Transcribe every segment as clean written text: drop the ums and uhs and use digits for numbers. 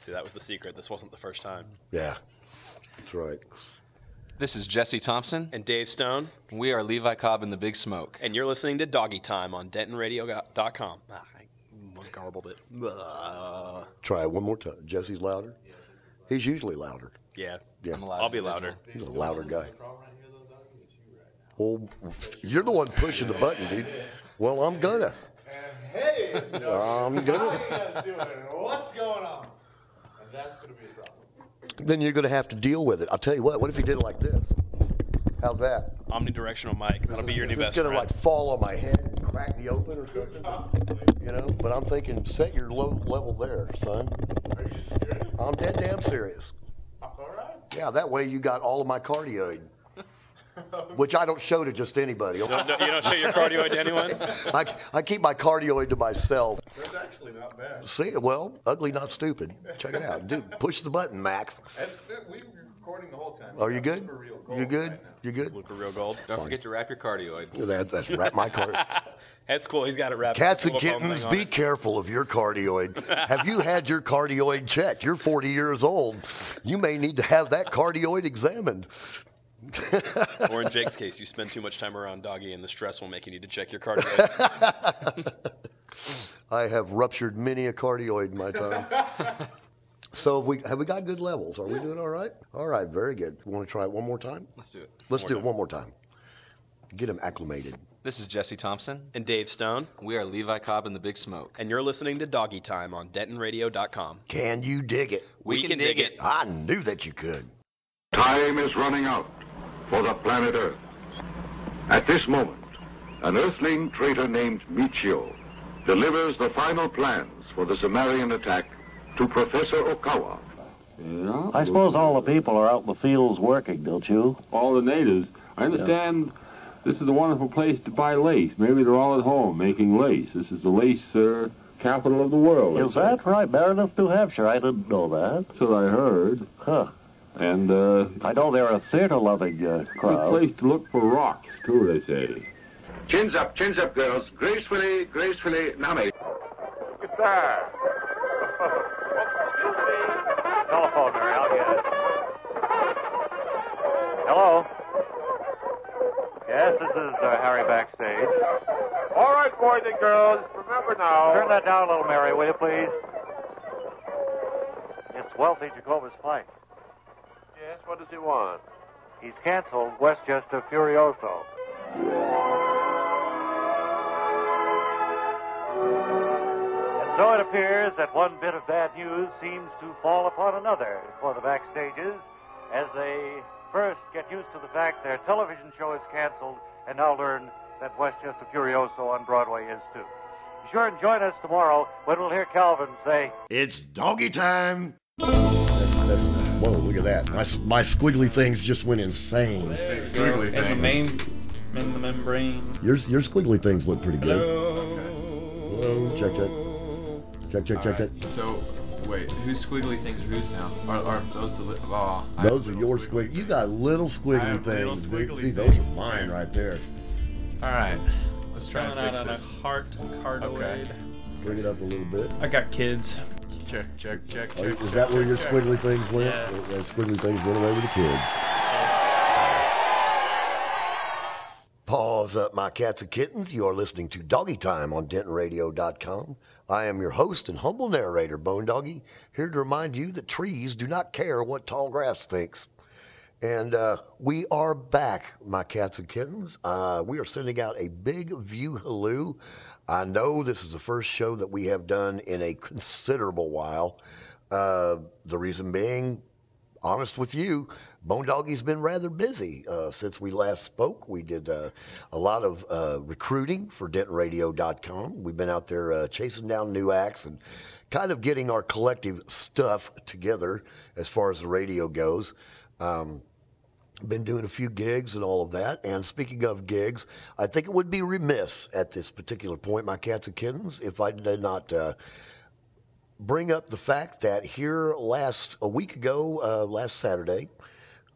See, that was the secret. This wasn't the first time. Yeah, that's right. This is Jesse Thompson. And Dave Stone. We are Levi Cobb and the Big Smoke. And you're listening to Doggie Time on DentonRadio.com. I garbled it. Try it one more time. Jesse's louder? He's usually louder. Yeah. I'll be louder. He's a louder guy. Well, you're the one pushing the button, dude. Well, I'm gonna. Hey, it's I'm gonna. What's going on? And that's going to be a problem. Then you're gonna have to deal with it. I'll tell you what. What if you did it like this? How's that? Omnidirectional mic. That'll be your new best It's gonna friend. like fall on my head and crack me open or something. Possibly. You know. But I'm thinking, set your low level there, son. Are you serious? I'm dead damn serious. All right. Yeah, that way you got all of my cardioid. Which I don't show to just anybody. You don't show your cardioid to anyone? I keep my cardioid to myself. That's actually not bad. See, well, ugly, not stupid. Check it out. Dude, push the button, Max. We were recording the whole time. Are you good? Super real gold You good? right now. You good? Look for real gold. Don't forget to wrap your cardioid. That's wrap my card. That's cool. He's got it wrapped. Cats and Little foam kittens, thing on be it. careful of your cardioid. Have you had your cardioid checked? You're 40 years old. You may need to have that cardioid examined. Or in Jake's case, you spend too much time around Doggie and the stress will make you need to check your cardioid. I have ruptured many a cardioid in my time. So have we got good levels? Are we doing all right? All right, very good. Want to try it one more time? Let's do it. Let's do it one more time. Get him acclimated. This is Jesse Thompson. And Dave Stone. We are Levi Cobb and the Big Smoke. And you're listening to Doggie Time on DentonRadio.com. Can you dig it? We can dig it. I knew that you could. Time is running out for the planet Earth. At this moment, an Earthling traitor named Michio delivers the final plans for the Sumerian attack to Professor Okawa. Yeah, I suppose all the people are out in the fields working, don't you? All the natives. I understand this is a wonderful place to buy lace. Maybe they're all at home making lace. This is the lace capital of the world. Is that right? Meredith, New Hampshire. I didn't know that. That's what I heard. Huh. And I know they're a theater-loving good crowd. place to look for rocks, too, they say. Chins up, girls. Gracefully, gracefully. Now, mate. Guitar. Telephone, Mary. I'll get it. Hello. Yes, this is Harry backstage. All right, boys and girls. Remember now. Turn that down a little, Mary, will you, please? It's Wealthy Jacobus Pike. Yes, what does he want? He's canceled Westchester Furioso. And so it appears that one bit of bad news seems to fall upon another for the backstages as they first get used to the fact their television show is canceled and now learn that Westchester Furioso on Broadway is too. Be sure and join us tomorrow when we'll hear Calvin say, It's doggy time. Whoa, look at that. My squiggly things just went insane. Squiggly things. In the membrane. Your squiggly things look pretty good. Hello. Hello. Check. So, wait, whose squiggly things are whose now? Are those the those are your squiggly. You got little squiggly things. See, those are mine right there. All right, let's try and Coming fix out on this. a heart cardioid. Okay. Bring it up a little bit. I got kids. Check. Oh, is that where your check. squiggly things went? Yeah. That squiggly things went away with the kids. Paws up, my cats and kittens. You are listening to Doggy Time on DentonRadio.com. I am your host and humble narrator, Bone Doggie, here to remind you that trees do not care what tall grass thinks. And we are back, my cats and kittens. We are sending out a big view halloo. I know this is the first show that we have done in a considerable while. The reason being, honest with you, Bone Doggie's been rather busy since we last spoke. We did a lot of recruiting for DentonRadio.com. We've been out there chasing down new acts and kind of getting our collective stuff together as far as the radio goes. Been doing a few gigs and all of that. And speaking of gigs, I think it would be remiss at this particular point, my cats and kittens, if I did not bring up the fact that here a week ago, last Saturday,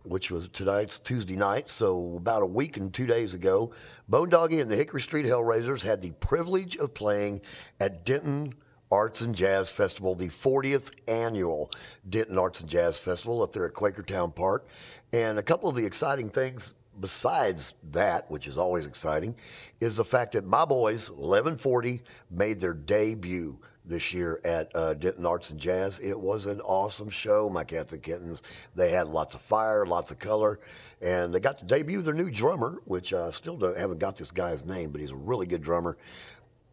which was tonight's Tuesday night, so about a week and 2 days ago, Bone Doggie and the Hickory Street Hellraisers had the privilege of playing at Denton Arts and Jazz Festival, the 40th annual Denton Arts and Jazz Festival up there at Quakertown Park. And a couple of the exciting things besides that, which is always exciting, is the fact that my boys, 1140, made their debut this year at Denton Arts and Jazz. It was an awesome show, my cats and kittens. They had lots of fire, lots of color, and they got to debut their new drummer, which I still haven't got this guy's name, but he's a really good drummer.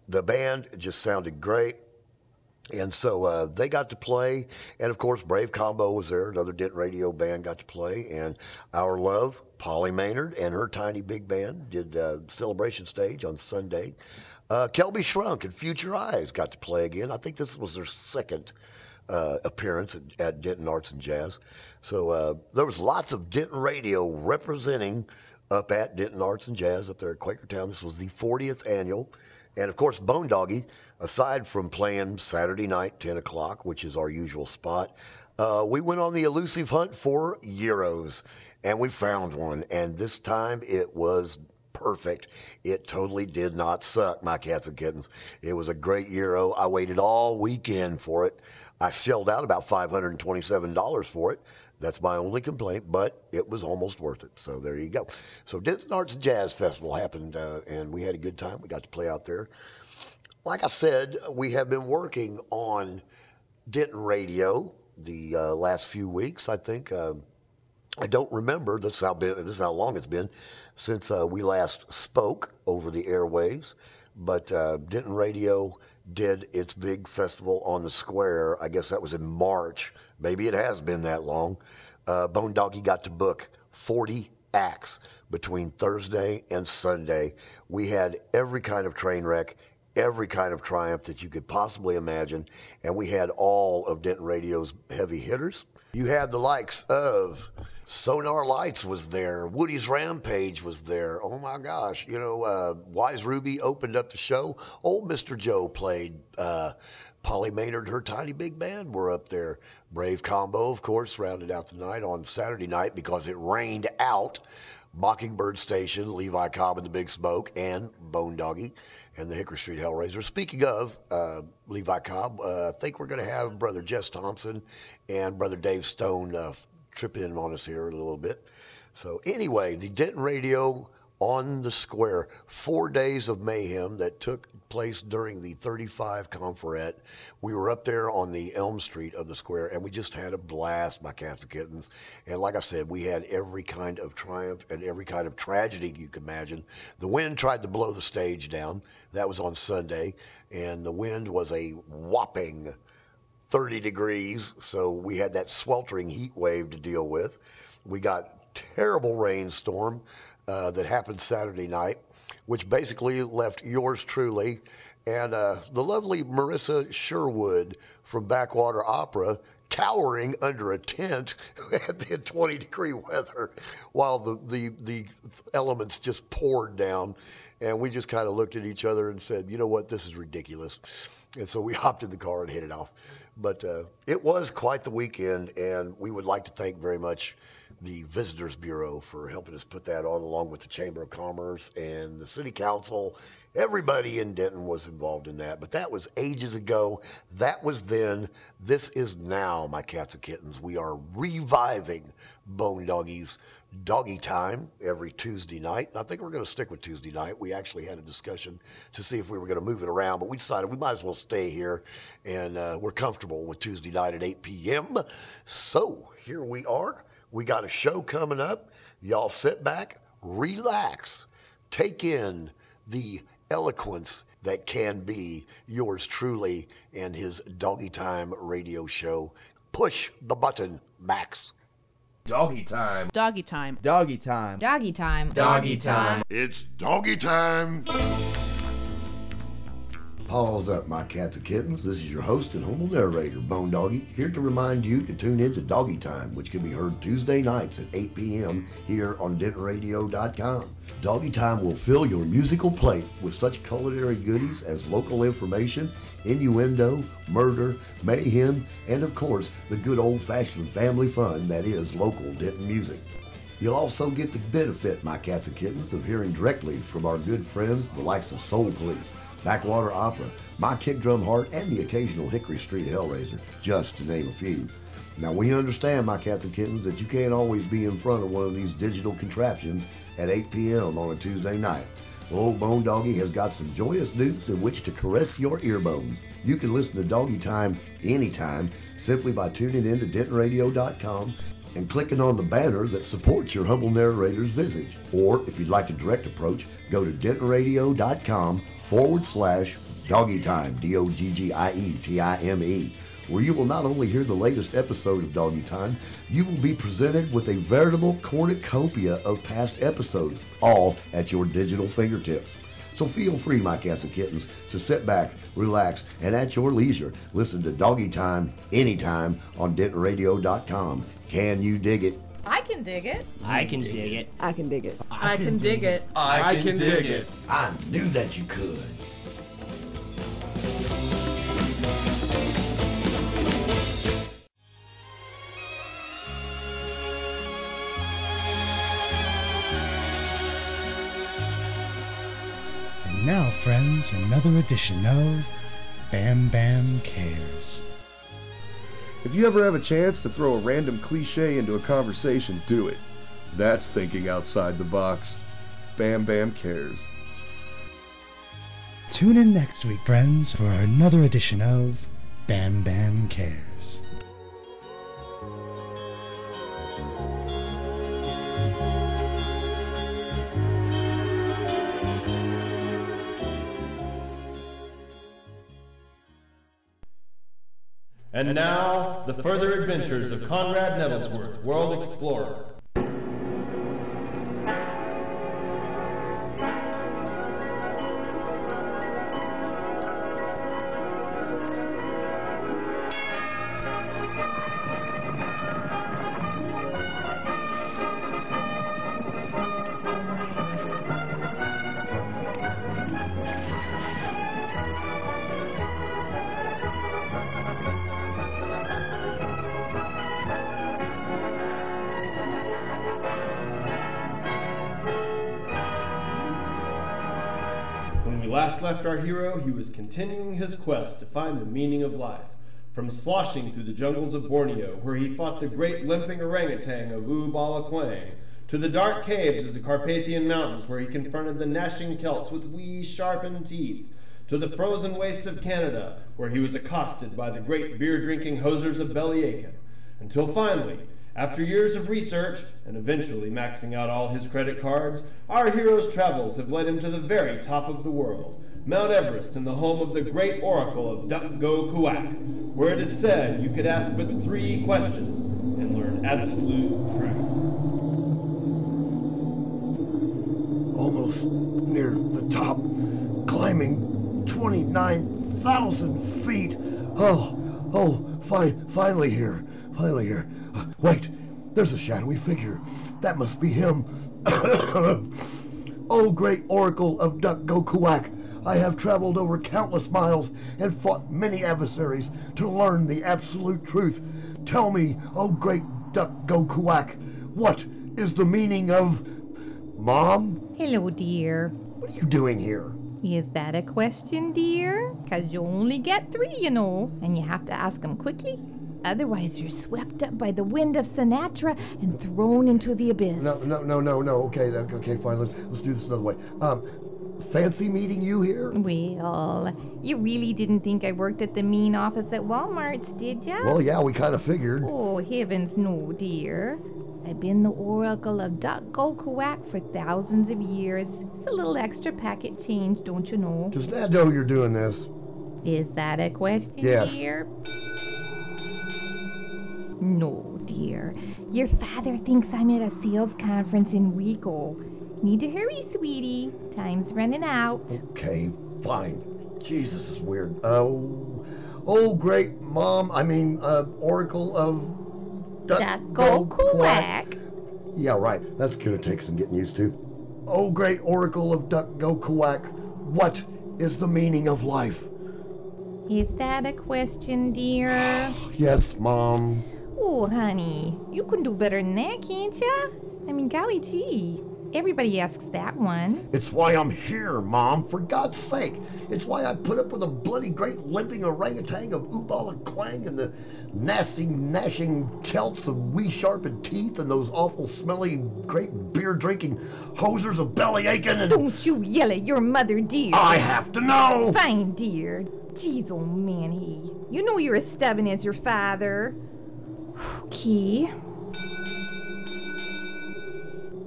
The band just sounded great. And so they got to play, and of course, Brave Combo was there. Another Denton Radio band got to play, and our love, Polly Maynard, and her tiny big band did celebration stage on Sunday. Kelby Shrunk and Future Eyes got to play again. I think this was their second appearance at Denton Arts and Jazz. So there was lots of Denton Radio representing up at Denton Arts and Jazz up there at Quakertown. This was the 40th annual. And, of course, Bone Doggie, aside from playing Saturday night, 10 o'clock, which is our usual spot, we went on the elusive hunt for Euros, and we found one. And this time it was perfect. It totally did not suck, my cats and kittens. It was a great Euro. I waited all weekend for it. I shelled out about $527 for it. That's my only complaint, but it was almost worth it. So there you go. So Denton Arts and Jazz Festival happened, and we had a good time. We got to play out there. Like I said, we have been working on Denton Radio the last few weeks. I think I don't remember. This is how long it's been since we last spoke over the airwaves. But Denton Radio did its big festival on the square. I guess that was in March. Maybe it has been that long. Bone Doggie got to book 40 acts between Thursday and Sunday. We had every kind of train wreck, every kind of triumph that you could possibly imagine, and we had all of Denton Radio's heavy hitters. You had the likes of Sonar Lights was there. Woody's Rampage was there. Oh, my gosh. You know, Wise Ruby opened up the show. Old Mr. Joe played. Polly Maynard, her tiny big band, were up there. Brave Combo, of course, rounded out the night on Saturday night because it rained out. Mockingbird Station, Levi Cobb and the Big Smoke, and Bone Doggie and the Hickory Street Hellraiser. Speaking of Levi Cobb, I think we're going to have Brother Jess Thompson and Brother Dave Stone trip in on us here a little bit. So anyway, the Denton Radio on the square, 4 days of mayhem that took place during the 35 Conferette. We were up there on the Elm Street of the square, and we just had a blast, my cats and kittens. And like I said, we had every kind of triumph and every kind of tragedy you could imagine. The wind tried to blow the stage down. That was on Sunday, and the wind was a whopping 30 degrees, so we had that sweltering heat wave to deal with. We got terrible rainstorm that happened Saturday night, which basically left yours truly and the lovely Marissa Sherwood from Backwater Opera cowering under a tent at the 20-degree weather while the elements just poured down. And we just kind of looked at each other and said, you know what, this is ridiculous. And so we hopped in the car and headed off. But it was quite the weekend, and we would like to thank very much the Visitors Bureau for helping us put that on, along with the Chamber of Commerce and the City Council. Everybody in Denton was involved in that. But that was ages ago. That was then. This is now, my cats and kittens. We are reviving Bone Doggie's Doggie Time every Tuesday night. And I think we're going to stick with Tuesday night. We actually had a discussion to see if we were going to move it around, but we decided we might as well stay here, and we're comfortable with Tuesday night at 8 p.m. So here we are. We got a show coming up. Y'all sit back, relax, take in the eloquence that can be yours truly and his Doggie Time radio show. Push the button, Max. Doggie time. Doggie time. Doggie time. Doggie time. Doggie time. It's Doggie Time. Pause up, my cats and kittens. This is your host and humble narrator, Bone Doggie, here to remind you to tune in to Doggie Time, which can be heard Tuesday nights at 8 p.m. here on DentonRadio.com. Doggie Time will fill your musical plate with such culinary goodies as local information, innuendo, murder, mayhem, and of course, the good old-fashioned family fun that is local Denton music. You'll also get the benefit, my cats and kittens, of hearing directly from our good friends, the likes of Soul Police, Backwater Opera, My Kick Drum Heart, and the occasional Hickory Street Hellraiser, just to name a few. Now, we understand, my cats and kittens, that you can't always be in front of one of these digital contraptions at 8 p.m. on a Tuesday night. Well, old Bone Doggie has got some joyous news in which to caress your earbones. You can listen to Doggy Time anytime simply by tuning in to DentonRadio.com and clicking on the banner that supports your humble narrator's visage. Or, if you'd like a direct approach, go to DentonRadio.com/DoggyTime, DOGGIETIME, where you will not only hear the latest episode of Doggy Time, you will be presented with a veritable cornucopia of past episodes, all at your digital fingertips. So feel free, my cats and kittens, to sit back, relax, and at your leisure, listen to Doggy Time anytime on DentonRadio.com. Can you dig it? I can dig it. I can dig it. I can dig it. I can dig it. I can dig it. I knew that you could. And now, friends, another edition of Bam Bam Cares. If you ever have a chance to throw a random cliche into a conversation, do it. That's thinking outside the box. Bam Bam Cares. Tune in next week, friends, for another edition of Bam Bam Cares. And now, the further adventures of Conrad Nettlesworth, World Explorer. When we last left our hero, he was continuing his quest to find the meaning of life. From sloshing through the jungles of Borneo, where he fought the great limping orangutan of Ubalaquang, to the dark caves of the Carpathian Mountains, where he confronted the gnashing Celts with wee, sharpened teeth, to the frozen wastes of Canada, where he was accosted by the great beer-drinking hosers of Bellyachin, until finally, after years of research, and eventually maxing out all his credit cards, our hero's travels have led him to the very top of the world, Mount Everest, and the home of the great oracle of Duck-Go-Kuwak, where it is said you could ask but 3 questions and learn absolute truth. Almost near the top, climbing 29,000 feet. Finally here. Wait, there's a shadowy figure. That must be him. Oh, great oracle of Duck-Go-Kuwak, I have traveled over countless miles and fought many adversaries to learn the absolute truth. Tell me, oh great Duck-Go-Kuwak, what is the meaning of... Mom? Hello, dear. What are you doing here? Is that a question, dear? 'Cause you only get 3, you know, and you have to ask them quickly. Otherwise, you're swept up by the wind of Sinatra and thrown into the abyss. No. Okay, fine. Let's do this another way. Fancy meeting you here? Well, you really didn't think I worked at the mean office at Walmart's, did ya? Well, yeah, we kind of figured. Oh, heavens no, dear. I've been the oracle of Duck-Go-Kuwak for thousands of years. It's a little extra packet change, don't you know? Does Dad know you're doing this? Is that a question, yes. Dear? No, dear. Your father thinks I'm at a sales conference in Rico. Need to hurry, sweetie. Time's running out. Okay, fine. Jesus, this is weird. Oh, great Mom. Oracle of Duck-Go-Kuwak. Yeah, right. That's gonna take some getting used to. Oh, great oracle of Duck-Go-Kuwak, what is the meaning of life? Is that a question, dear? Yes, Mom. Oh, honey, you can do better than that, can't ya? Golly gee. Everybody asks that one. It's why I'm here, Mom, for God's sake. It's why I put up with a bloody great limping orangutan of ooball and clang and the nasty gnashing celts of wee sharpened teeth and those awful smelly great beer drinking hosers of belly aching and... Don't you yell at your mother, dear. I have to know. Fine, dear. Jeez, old Manny. You know you're as stubborn as your father. Okay.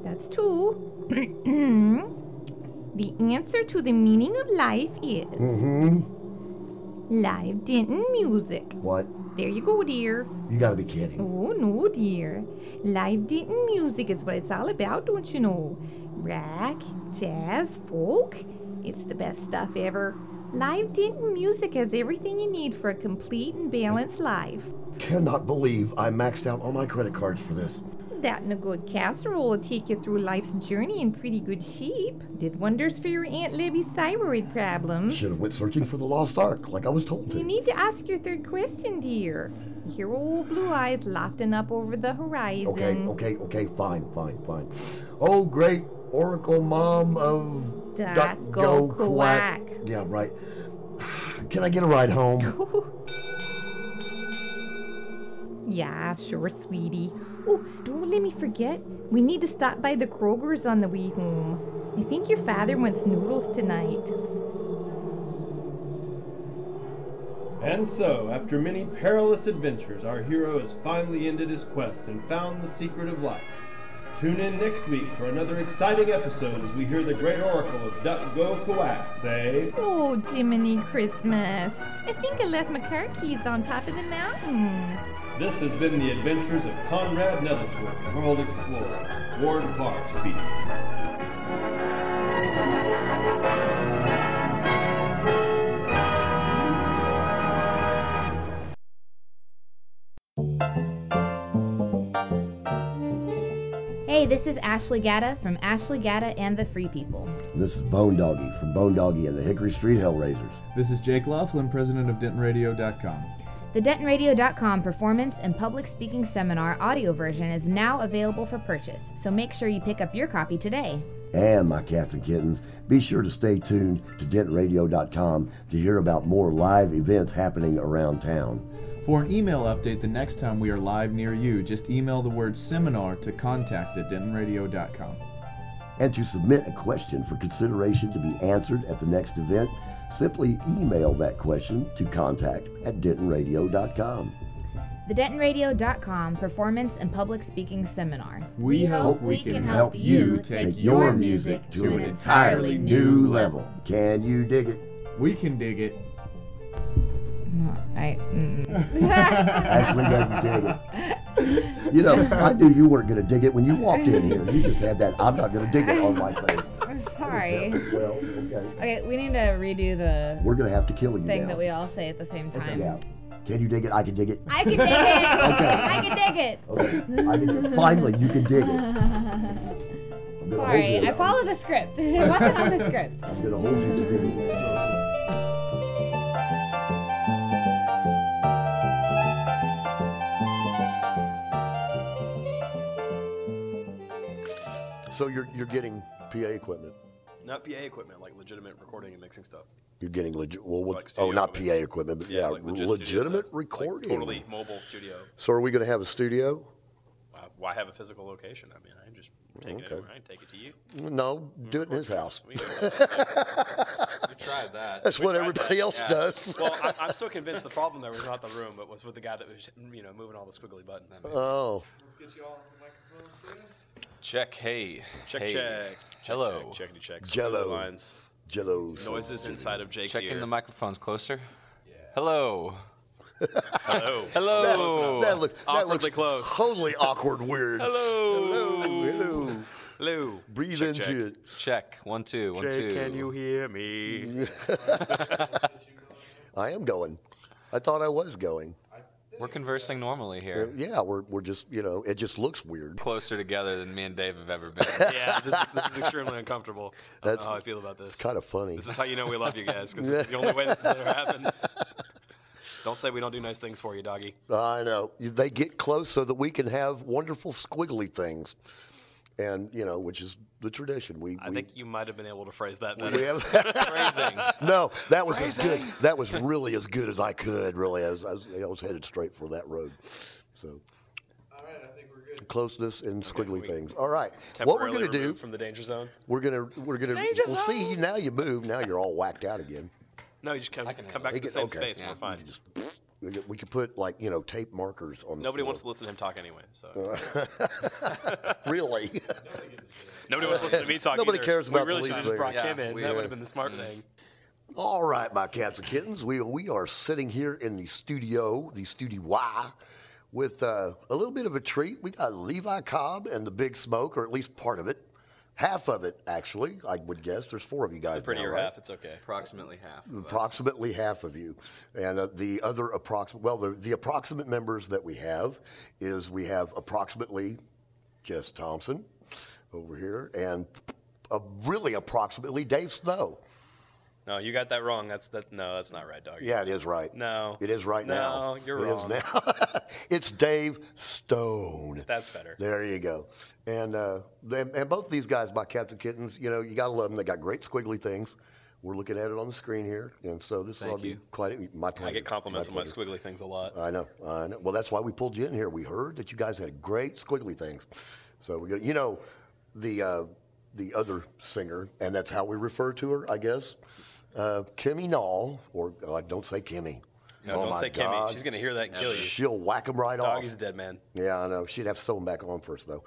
That's 2. The answer to the meaning of life is... live Denton music. What? There you go, dear. You gotta be kidding. Oh, no, dear. Live Denton music is what it's all about, don't you know? Rock, jazz, folk. It's the best stuff ever. Live Denton music has everything you need for a complete and balanced life. Cannot believe I maxed out all my credit cards for this. That and a good casserole will take you through life's journey in pretty good shape. Did wonders for your Aunt Libby's thyroid problems. Should have went searching for the lost ark, like I was told to. You need to ask your third question, dear. You hear old Blue Eyes lofting up over the horizon. Okay, fine. Oh, great Oracle Mom of... Go quack. Yeah, right. Can I get a ride home? Yeah, sure, sweetie. Oh, don't let me forget. We need to stop by the Kroger's on the way home. I think your father wants noodles tonight. And so, after many perilous adventures, our hero has finally ended his quest and found the secret of life. Tune in next week for another exciting episode as we hear the great oracle of Duck Go Quack say... Oh, Jiminy Christmas. I think I left my car keys on top of the mountain. This has been the adventures of Conrad Nettlesworth, World Explorer. Ward Clark speaking. Hey, this is Ashley Gatta from Ashley Gatta and the Free People. And this is Bone Doggie from Bone Doggie and the Hickory Street Hellraisers. This is Jake Laughlin, president of DentonRadio.com. The DentonRadio.com Performance and Public Speaking Seminar audio version is now available for purchase, so make sure you pick up your copy today. And my cats and kittens, be sure to stay tuned to DentonRadio.com to hear about more live events happening around town. For an email update the next time we are live near you, just email the word seminar to contact@DentonRadio.com. And to submit a question for consideration to be answered at the next event, simply email that question to contact@DentonRadio.com. The DentonRadio.com Performance and Public Speaking Seminar. We hope we can help you take your music to an entirely new level. Can you dig it? We can dig it. Actually doesn't dig it. You know, I knew you weren't going to dig it when you walked in here. You just had that I'm not going to dig it on my face. I'm sorry. Well, okay. Okay, we need to redo the We're going to have to kill you thing now. that we all say at the same time. Okay, yeah. Can you dig it? I can dig it. I can dig it. Okay. I can dig it. Okay. Finally, you can dig it. Sorry, I followed the script. It wasn't on the script. I'm going to hold you to digging it. So you're getting PA equipment? Not PA equipment, like legitimate recording and mixing stuff. You're getting legit. Well, what, Like studio not equipment. PA equipment, but yeah, like legit studio legitimate stuff. recording. Like totally mobile studio. So are we going to have a studio? Why have a physical location? I mean, I just take it over. I take it to you. No, do it in his house. We tried that. That's what everybody else does. Well, I'm so convinced the problem there was not the room, but was with the guy that was, moving all the squiggly buttons. Oh. Let's get you all on the microphone. Check, hey. Check, hey. check. Hello. Checkity checks. Jello. Lines. Jello. Noises inside of Jake's Checking ear. the microphones closer. Yeah. Hello. Hello. Hello. That looks Awkwardly close. Totally awkward, weird. Hello. Hello. Hello. Breathe Check, into check. it. Check. 1, 2, 1, 2. Can you hear me? I am going. I thought I was going. We're conversing normally here. Yeah, we're just, it just looks weird. Closer together than me and Dave have ever been. Yeah, this is extremely uncomfortable. I don't know how I feel about this. It's kind of funny. This is how you know we love you guys, because this is the only way this has ever happened. Don't say we don't do nice things for you, Doggie. I know. They get close so that we can have wonderful squiggly things. and which is the tradition. I think you might have been able to phrase that better. Phrasing. No, that was as good. That was really as good as I could. Really, I was headed straight for that road. So. All right, I think we're good. Closeness and squiggly things. All right. What we're going to do from the danger zone? We're gonna. We'll see. Now you move. Now you're all whacked out again. No, you just come back to the same space. Yeah. We're fine. We could put tape markers on the Nobody floor. wants to listen to him talk anyway. So really, nobody wants to listen to me talk. Nobody either. cares about We really the should lead have just brought singer. Kim in. That would have been the smart thing. All right, my cats and kittens. We are sitting here in the studio Y, with a little bit of a treat. We got Levi Cobb and the Big Smoke, or at least part of it. Half of it, actually, I would guess. There's 4 of you guys. The prettier now, right? half, it's okay. Approximately half. Approximately half of you, and the other the approximate members that we have approximately Jess Thompson over here, and really approximately Dave Snow. No, you got that wrong. That's not right, Doggie. Yeah, it is right. No, it is right now. No, you're wrong. It is now. It's Dave Stone. That's better. There you go. And both of these guys, my cats and kittens, you got to love them. They got great squiggly things. We're looking at it on the screen here, and so this will be quite my pleasure. I get compliments on my squiggly things a lot. I know. Well, that's why we pulled you in here. We heard that you guys had great squiggly things. So we got, the other singer, and that's how we refer to her, I guess. Kimmy Nall, or don't say Kimmy. No, don't say God. Kimmy. She's going to hear that and kill you. She'll whack him right off. Doggie's a dead man. Yeah, I know. She'd have to sew him back on first, though.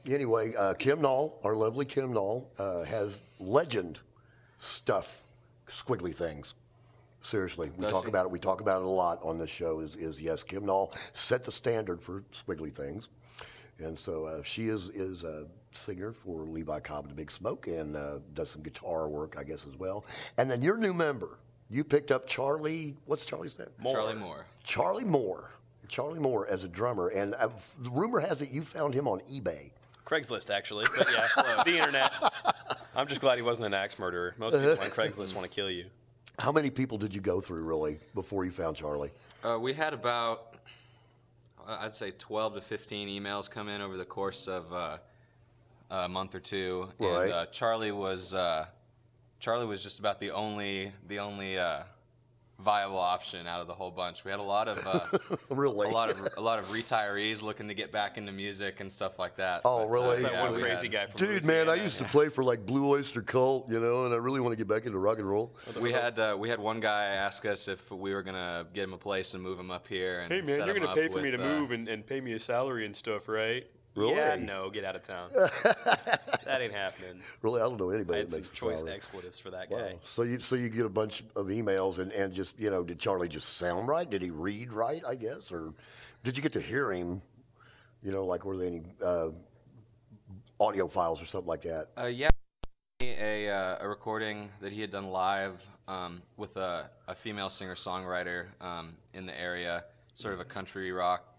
Anyway, Kim Nall, our lovely Kim Nall, has legend stuff, squiggly things. Seriously, we talk about it. We talk about it a lot on this show. Is yes, Kim Nall set the standard for squiggly things, and so she is a singer for Levi Cobb and the Big Smoke, and does some guitar work, I guess, as well. And then your new member, you picked up Charlie. What's Charlie's name? Charlie Moore. Charlie Moore as a drummer, and the rumor has it you found him on eBay. Craigslist, actually, but yeah, the internet. I'm just glad he wasn't an axe murderer. Most people on Craigslist want to kill you. How many people did you go through, really, before you found Charlie? We had about, I'd say, 12 to 15 emails come in over the course of a month or two, right. And Charlie was just about the only viable option out of the whole bunch. We had a lot of really? a lot of retirees looking to get back into music and stuff like that. Oh, really? That one crazy guy from Dude, man, I used to play for like Blue Oyster Cult, and I really want to get back into rock and roll. We had one guy ask us if we were gonna get him a place and move him up here. And hey man, set you're him gonna up pay for me with, to move and pay me a salary and stuff, right? Really? Yeah, no, get out of town. That ain't happening. Really, I don't know anybody I had that some makes choice salary. expletives for that Wow. guy. So you get a bunch of emails and just did Charlie just sound right? Did he read right? I guess, or did you get to hear him? Like were there any audio files or something like that? Yeah, a recording that he had done live with a female singer-songwriter in the area, sort of a country rock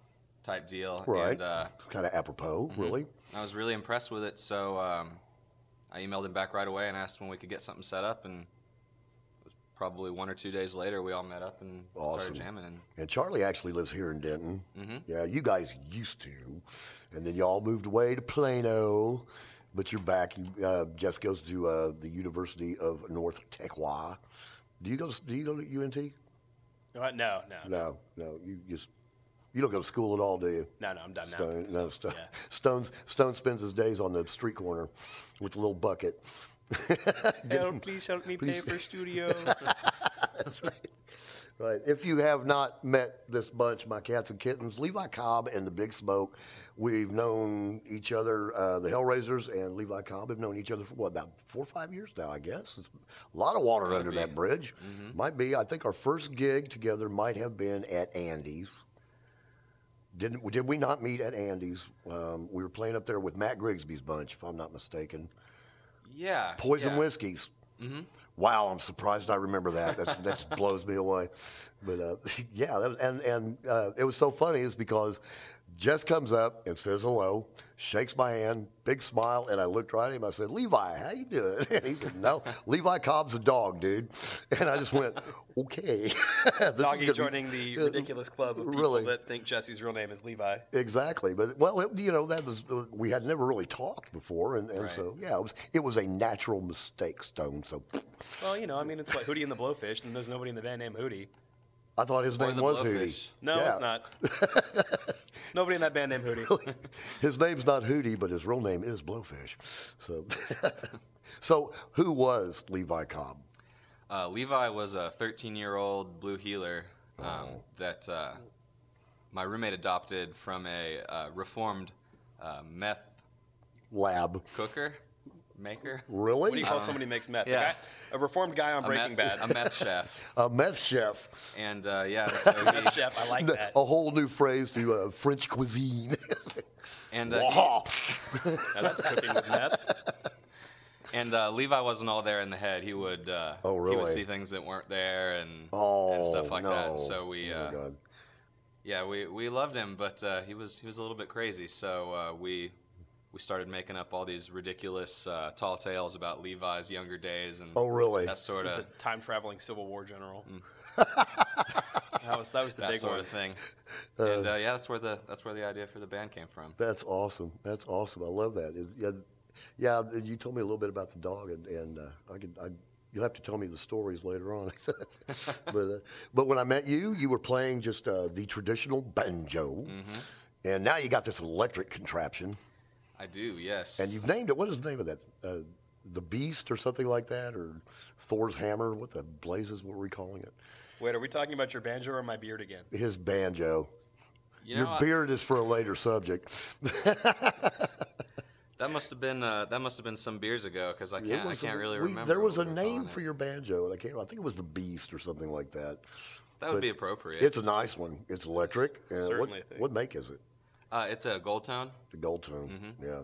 type deal. Right. And, kind of apropos, really. I was really impressed with it, so I emailed him back right away and asked when we could get something set up, and it was probably 1 or 2 days later we all met up and started jamming. And Charlie actually lives here in Denton. Mm-hmm. Yeah, you guys used to, and then y'all moved away to Plano, but you're back. Jess goes to the University of North Tequila. Do you go to UNT? No. No. You don't go to school at all, do you? No, I'm done Stone, now. No, Stone spends his days on the street corner with a little bucket. Please help me pay for studio. That's right. Right. If you have not met this bunch, my cats and kittens, Levi Cobb and the Big Smoke, we've known each other, the Hellraisers and Levi Cobb have known each other for about 4 or 5 years now, I guess. It's a lot of water under that bridge. Mm-hmm. Might be. I think our first gig together might have been at Andy's. Did we not meet at Andy's? We were playing up there with Matt Grigsby's bunch, if I'm not mistaken. Yeah. Poison Whiskeys. Mm-hmm. Wow, I'm surprised I remember that. That blows me away. But yeah, that was, and it was so funny is because Jess comes up and says hello, shakes my hand, big smile, and I looked right at him. I said, Levi, how you doing? And he said, no, Levi Cobb's a dog, dude. And I just went, okay. Doggie joining the ridiculous club of people that think Jesse's real name is Levi. Exactly. But, well, that was, we had never really talked before. And so, yeah, it was a natural mistake, Stone. So, well, I mean, it's like Hootie and the Blowfish, and there's nobody in the band named Hootie. I thought his name was Hootie. No, it's not. Nobody in that band named Hootie. His name's not Hootie, but his real name is Blowfish. So who was Levi Cobb? Levi was a 13-year-old blue heeler that my roommate adopted from a reformed meth lab maker. Really? What do you call somebody who makes meth? Yeah. A reformed guy on Breaking Bad. A meth chef. A meth chef. And yeah, so meth chef. I like that. A whole new phrase to French cuisine. And now that's cooking with meth. And Levi wasn't all there in the head. He would he would see things that weren't there and stuff like that. So we we loved him, but he was a little bit crazy. So we started making up all these ridiculous tall tales about Levi's younger days and that sort of. He was a time-traveling Civil War general. That was the that big sort one. of thing. And that's where the idea for the band came from. That's awesome. That's awesome. I love that. Yeah, you told me a little bit about the dog, and you'll have to tell me the stories later on. But when I met you, you were playing just the traditional banjo, and now you got this electric contraption. I do, yes. And you've named it. What is the name of that? The Beast or something like that, or Thor's Hammer? What the blazes were we calling it? Wait, are we talking about your banjo or my beard again? His banjo. Your beard is for a later subject. That must have been some beers ago because I can't really remember. There was a name for your banjo, and I think it was the Beast or something like that. That would be appropriate. It's a nice one. It's electric. Certainly. What make is it? It's a gold tone. The gold tone. Yeah.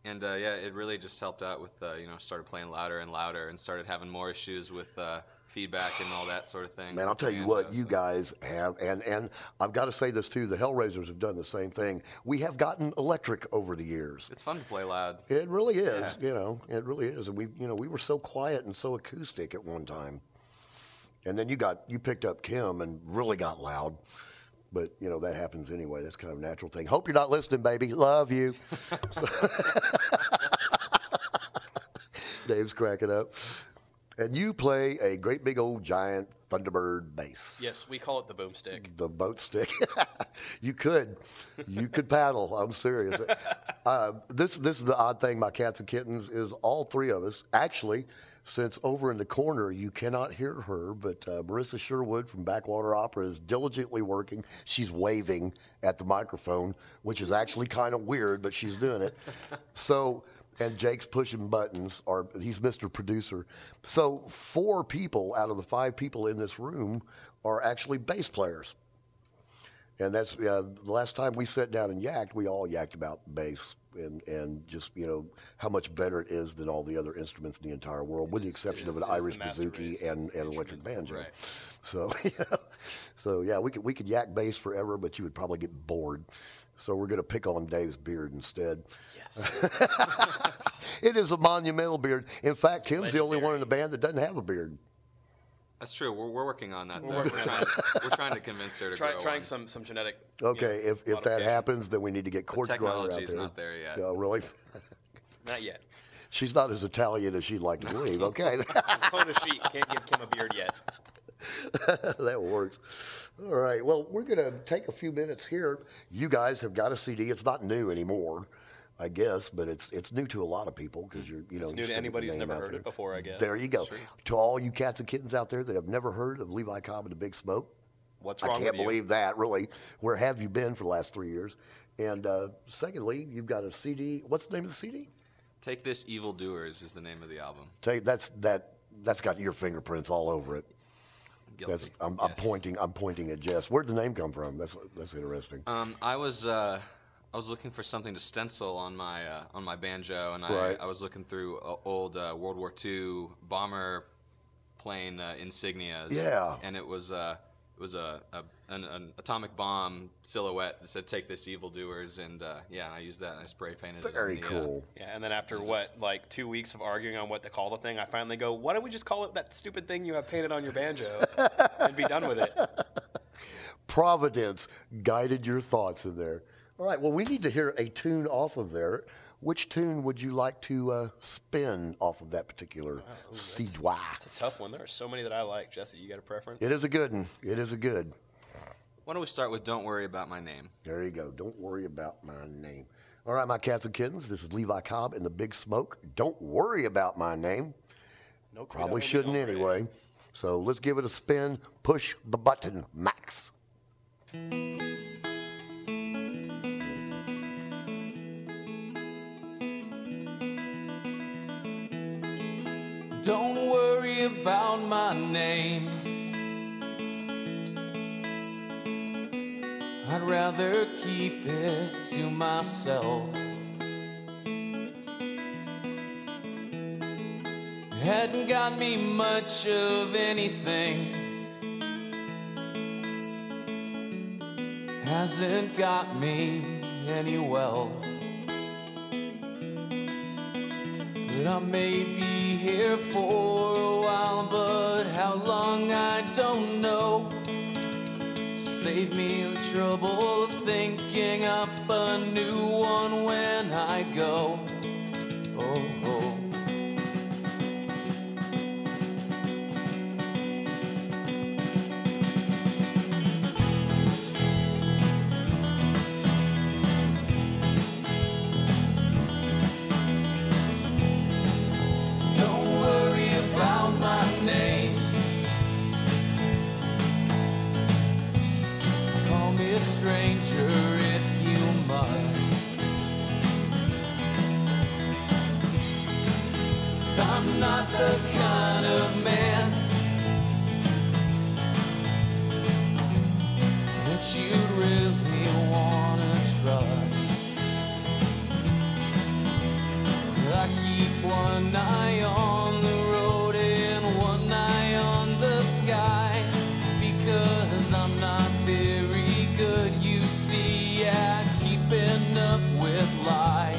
And it really just helped out with started playing louder and louder and started having more issues with feedback and all that sort of thing. Man, I'll tell you what, you guys have, and I've got to say this too, the Hellraisers have done the same thing. We have gotten electric over the years. It's fun to play loud. It really is, it really is. And we were so quiet and so acoustic at one time. And then you picked up Kim and really got loud. But, that happens anyway. That's kind of a natural thing. Hope you're not listening, baby. Love you. Dave's cracking up. And you play a great big old giant Thunderbird bass. Yes, we call it the boomstick. The boat stick. You could paddle. I'm serious. This is the odd thing about Cats and Kittens is all three of us, actually, since over in the corner you cannot hear her, but Marissa Sherwood from Backwater Opera is diligently working. She's waving at the microphone, which is actually kind of weird, but she's doing it. And Jake's pushing buttons, he's Mr. Producer. So 4 people out of the 5 people in this room are actually bass players. And that's the last time we sat down and yacked, we all yacked about bass and just, how much better it is than all the other instruments in the entire world, with the exception of an Irish bouzouki and electric banjo. Right. So, yeah, we could yak bass forever, but you would probably get bored. So we're going to pick on Dave's beard instead. Yes. It is a monumental beard. In fact, Kim's the only one in the band that doesn't have a beard. That's true. We're working on that, though. We're trying to convince her to grow trying some genetic. Okay, if that happens, then we need to get quartz grinder out there. Technology's not there yet. Really? Not yet. She's not as Italian as she'd like to believe. Okay. Kona sheet can't give Kim a beard yet. That works. All right. Well, we're going to take a few minutes here. You guys have got a CD. It's not new anymore, I guess, but it's new to a lot of people because it's new to anybody who's never heard it before, I guess. There you go. To all you cats and kittens out there that have never heard of Levi Cobb and the Big Smoke, what's wrong with you? I can't believe that. Really, where have you been for the last 3 years? And secondly, you've got a CD. What's the name of the CD? Take This Evil Doers is the name of the album. That's got your fingerprints all over it. Guilty. I'm pointing at Jess. Where'd the name come from? That's interesting. I was looking for something to stencil on my banjo, and I was looking through old World War II bomber plane insignias. Yeah. And it was was an atomic bomb silhouette that said "Take this, evildoers," and yeah, I used that and I spray painted it. Very cool. Yeah, and then after like 2 weeks of arguing on what to call the thing, I finally go, why don't we just call it that stupid thing you have painted on your banjo and be done with it? Providence guided your thoughts in there. All right, well, we need to hear a tune off of there. Which tune would you like to spin off of that particular CDWA? It's a tough one. There are so many that I like. Jesse, you got a preference? It is a good one. It is a good. Why don't we start with Don't Worry About My Name? There you go. Don't worry about my name. All right, my cats and kittens, this is Levi Cobb and the Big Smoke. Don't worry about my name. No, probably shouldn't anyway. So let's give it a spin. Push the button, Max. Don't worry about my name. I'd rather keep it to myself. It hadn't got me much of anything. Hasn't got me any wealth. But I may be here for a while, but how long I don't know. So save me the trouble of thinking up a new one when I go. Oh, oh. Stranger if you must. 'Cause I'm not the kind of man that you'd really wanna trust. I keep one eye on the road and one eye on the sky, because I'm not very good, you see, at keeping up with lies.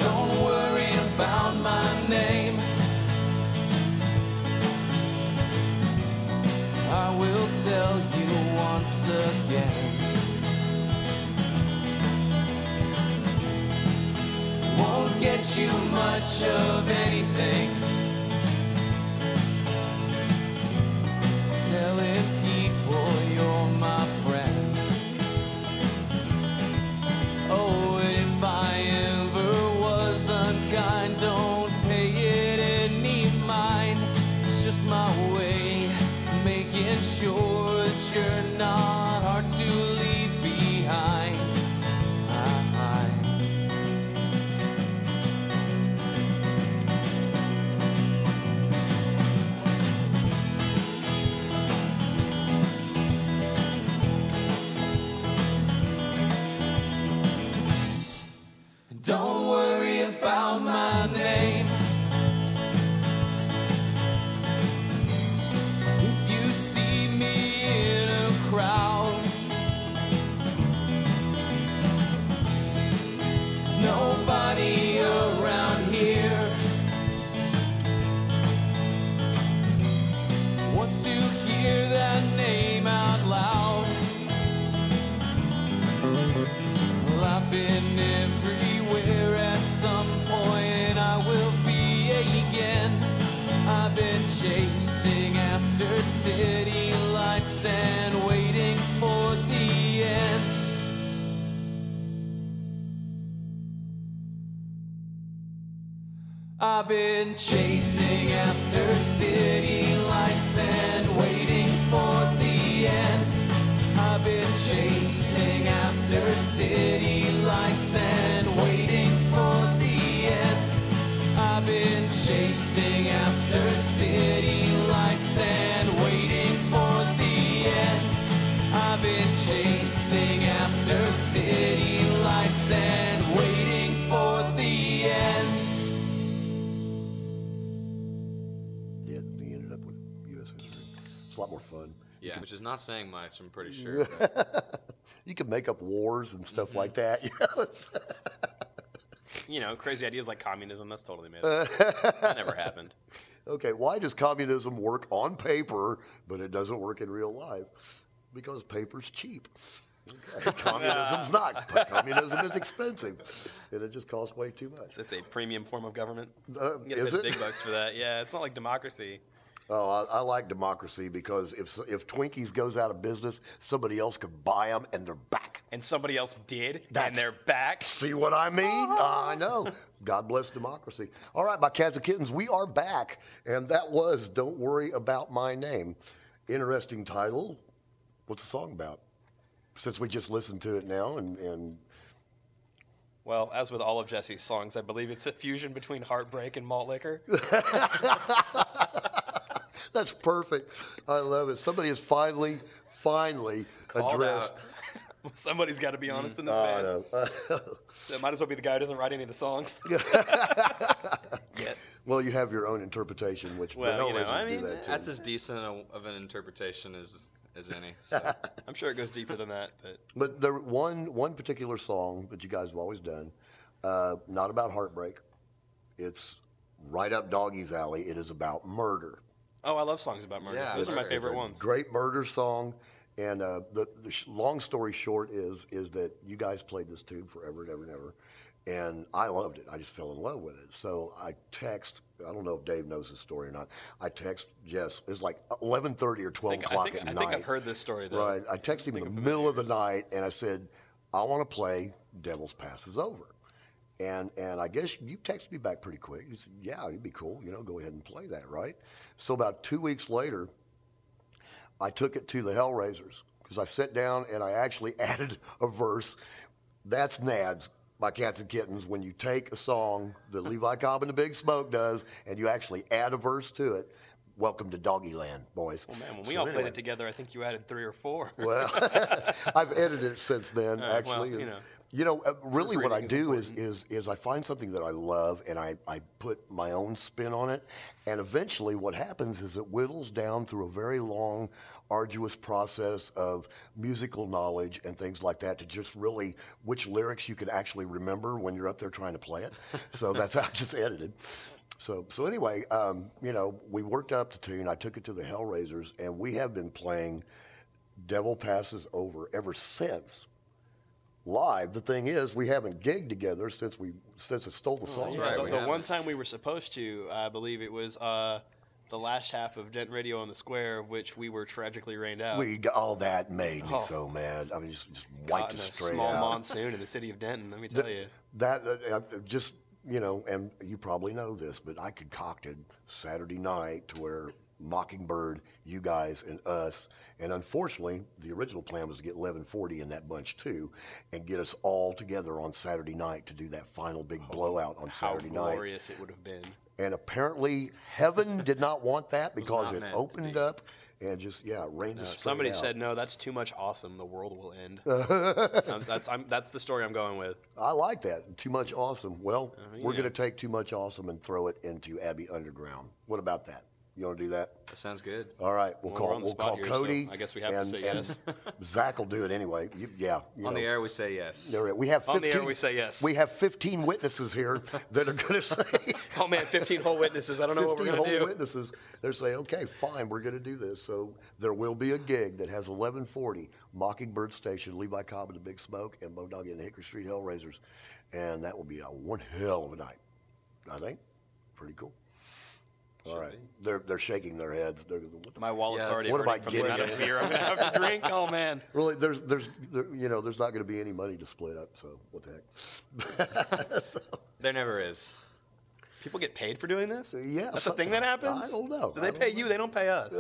Don't worry about my name. I will tell you once again. Won't get you much of anything. Telling people you're my friend. Oh, if I ever was unkind, don't pay it any mind. It's just my way, making sure that you're not hard to leave behind. Don't worry about my name. If you see me in a crowd, there's nobody around here wants to hear that name out loud. Well, I've been everywhere at some point, I will be again. I've been chasing after city lights and waiting for the end. I've been chasing after city lights and waiting for the end. I've been chasing after city lights and waiting for the end. I've been chasing after city lights and waiting been chasing after city lights and waiting for the end. Yeah, he ended up with U.S. history. It's a lot more fun. Yeah, which is not saying much, I'm pretty sure. You can make up wars and stuff like that. You know, crazy ideas like communism, that's totally made up. That never happened. Okay, why does communism work on paper, but it doesn't work in real life? Because paper's cheap. Okay. Communism's not. Communism is expensive, and it just costs way too much. It's a premium form of government. Is You get it? big bucks for that. Yeah, it's not like democracy. Oh, I like democracy because if Twinkies goes out of business, somebody else could buy them and they're back. And somebody else did, and they're back. See what I mean? I know. God bless democracy. All right, my cats and kittens, we are back, and that was Don't Worry About My Name. Interesting title. What's the song about? Since we just listened to it now, and Well, as with all of Jesse's songs, I believe it's a fusion between heartbreak and malt liquor. That's perfect. I love it. Somebody has finally addressed. Somebody's got to be honest in this band. So it might as well be the guy who doesn't write any of the songs. Well, you have your own interpretation, which well, you know, I mean, do that's as decent of an interpretation as any. So. I'm sure it goes deeper than that. But there one particular song that you guys have always done, not about heartbreak. It's right up Doggie's alley. It is about murder. Oh, I love songs about murder. Yeah, those are my favorite ones. Great murder song. And the long story short is that you guys played this tune forever and ever and ever. And I loved it. I just fell in love with it. So I don't know if Dave knows this story or not. I text Jess. It's like 11:30 or 12 o'clock at night. I think I've heard this story, though. Right. I texted him in the middle of the night, and I said, I want to play Devil's Pass Is Over. And I guess you texted me back pretty quick. You said, yeah, it'd be cool. You know, go ahead and play that, right? So about 2 weeks later, I took it to the Hellraisers because I sat down and I actually added a verse. That's Nads, my cats and kittens. When you take a song that Levi Cobb and the Big Smoke does and you actually add a verse to it, welcome to Doggy Land, boys. Well, man, when we all played it together, I think you added 3 or 4. Well, I've edited it since then, actually. Well, really what I do is I find something that I love and I put my own spin on it. And eventually what happens is it whittles down through a very long, arduous process of musical knowledge and things like that to just really which lyrics you can actually remember when you're up there trying to play it. So that's how I just edited. So anyway, we worked up the tune. I took it to the Hellraisers, and we have been playing Devil Passes Over ever since. Live. The thing is, we haven't gigged together since it stole the song. That's right. The one time we were supposed to, I believe it was the last half of Denton Radio on the Square, of which we were tragically rained out. That made me so mad. I mean, just wiped us straight out. A small monsoon in the city of Denton. Let me tell you. And you probably know this, but I concocted Saturday night to where Mockingbird, you guys, and us, and unfortunately, the original plan was to get 1140 in that bunch too, and get us all together on Saturday night to do that final big blowout on Saturday night. How glorious it would have been. And apparently, heaven did not want that because it opened up and just rained us straight Somebody out. said, no, that's too much awesome. The world will end. That's the story I'm going with. I like that. Too much awesome. Well, we're going to take too much awesome and throw it into Abbey Underground. What about that? You want to do that? That sounds good. All right, we'll call Cody. So I guess we have to say yes. Zach will do it anyway. On the air, we say yes. We have 15, on the air, we say yes. We have 15 witnesses here that are going to say. Oh man, 15 whole witnesses. I don't know what we're going to do. 15 whole witnesses. They're saying, okay, fine, we're going to do this. So there will be a gig that has 1140 Mockingbird Station, Levi Cobb and the Big Smoke, and Bo Doggie and the Hickory Street Hellraisers, and that will be one hell of a night. I think pretty cool. All right, they're shaking their heads. My wallet's already. What am I getting? Out of beer I'm gonna have to drink. Oh man. Really, there's not going to be any money to split up. So what the heck? There never is. People get paid for doing this? Yeah, that's a thing that happens. I don't know. Do they pay you? They don't pay us.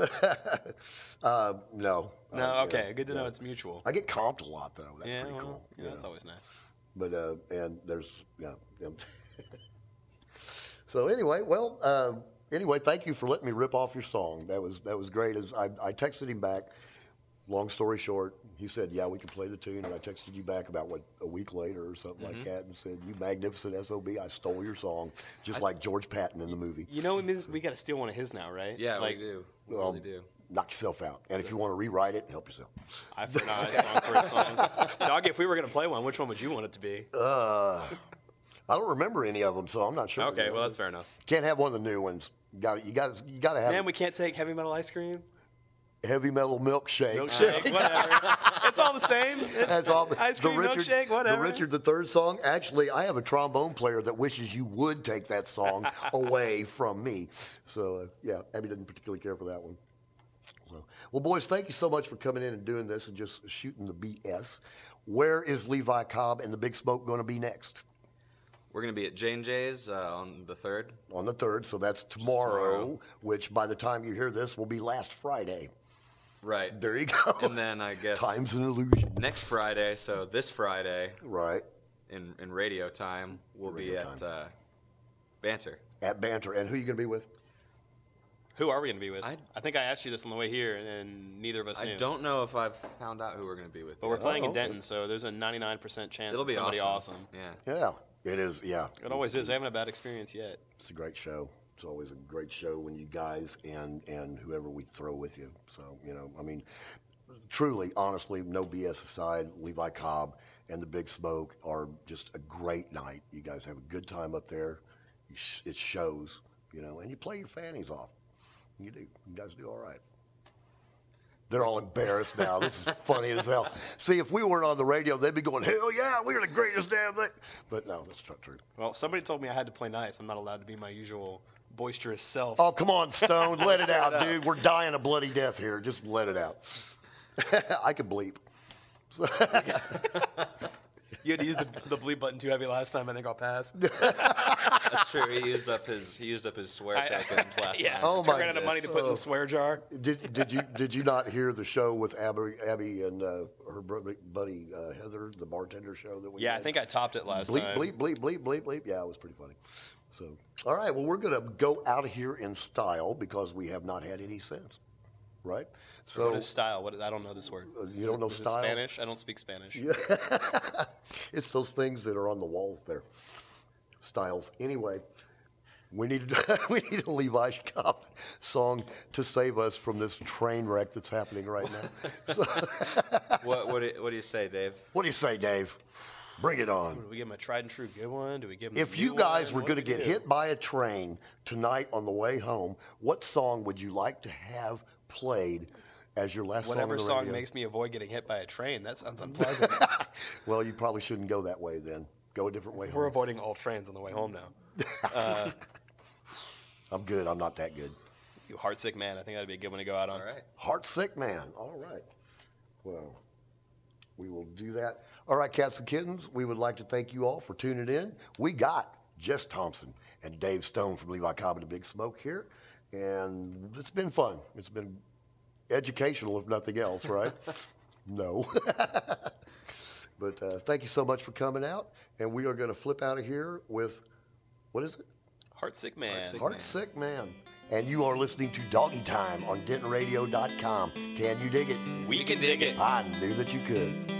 No. No. Okay. Good to know it's mutual. I get comped a lot though. That's pretty cool. Yeah, that's always nice. But and there's So anyway, Anyway, thank you for letting me rip off your song. That was great. As I texted him back. Long story short, he said, yeah, we can play the tune. And I texted you back about, a week later or something like that and said, you magnificent SOB, I stole your song, just like George Patton in the movie. You know, we got to steal one of his now, right? Yeah, we do. We really do. Knock yourself out. And if you want to rewrite it, help yourself. I forgot a song for a song. Doggie, if we were going to play one, which one would you want it to be? I don't remember any of them, so I'm not sure. Okay, well, that's fair enough. Can't have one of the new ones. You got to have. Man, we can't take Heavy Metal Ice Cream? Heavy Metal Milkshake. Milkshake, whatever. It's all the same. It's all, ice cream, milkshake, whatever. The Richard III song, actually, I have a trombone player that wishes you would take that song away from me. So, yeah, Abby doesn't particularly care for that one. So, well, boys, thank you so much for coming in and doing this and just shooting the BS. Where is Levi Cobb and the Big Smoke going to be next? We're going to be at J&J's on the 3rd. On the 3rd, so that's tomorrow, which by the time you hear this will be last Friday. Right. There you go. And then I guess time's an illusion. Next Friday, so this Friday, right, in radio time, we'll be at Banter. At Banter. And who are you going to be with? Who are we going to be with? I think I asked you this on the way here, and neither of us knew. I don't know if I've found out who we're going to be with. But we're playing in Denton, so there's a 99% chance it'll be somebody awesome. Yeah, it is, yeah. It always is. I haven't had a bad experience yet. It's a great show. It's always a great show when you guys and whoever we throw with you. So, you know, I mean, truly, honestly, no BS aside, Levi Cobb and the Big Smoke are just a great night. You guys have a good time up there. It shows, you know, and you play your fannies off. You do. You guys do all right. They're all embarrassed now. This is funny as hell. See, if we weren't on the radio, they'd be going, hell yeah, we're the greatest damn thing. But no, that's not true. Well, somebody told me I had to play nice. I'm not allowed to be my usual boisterous self. Oh, come on, Stone. Let it out, dude. We're dying a bloody death here. Just let it out. I can bleep. You had to use the bleep button too heavy last time. I think I'll pass. That's true. He used up his swear tokens last time. Oh my! I ran out of money to put in the swear jar. Did you not hear the show with Abby and her buddy Heather, the bartender show that we? Yeah, had? I think I topped it last time. Bleep, bleep, bleep, bleep, bleep. Yeah, it was pretty funny. So, all right. Well, we're gonna go out of here in style because we have not had any since. Right? So what is style? I don't know this word. You don't know is style? It Spanish? I don't speak Spanish. Yeah. It's those things that are on the walls there. Styles. Anyway, we need a Levi Cobb song to save us from this train wreck that's happening right now. So what do you say, Dave? What do you say, Dave? Bring it on. Do we give him a tried and true good one? Do we give him If you guys were going to get hit by a train tonight on the way home, what song would you like to have played as your last Whatever song on the song radio? makes me avoid getting hit by a train. That sounds unpleasant. Well, you probably shouldn't go that way then. Go a different way home. We're avoiding all trains on the way home now. I'm good. I'm not that good. You heartsick man. I think that'd be a good one to go out on. All right. Heartsick man. All right. Well, we will do that. All right, cats and kittens, we would like to thank you all for tuning in. We got Jess Thompson and Dave Stone from Levi Cobb and the Big Smoke here, and it's been fun. It's been educational, if nothing else, right? No. But thank you so much for coming out, and we are going to flip out of here with, what is it? Heartsick man. Heartsick man. And you are listening to Doggie Time on DentonRadio.com. Can you dig it? We can dig it. I knew that you could.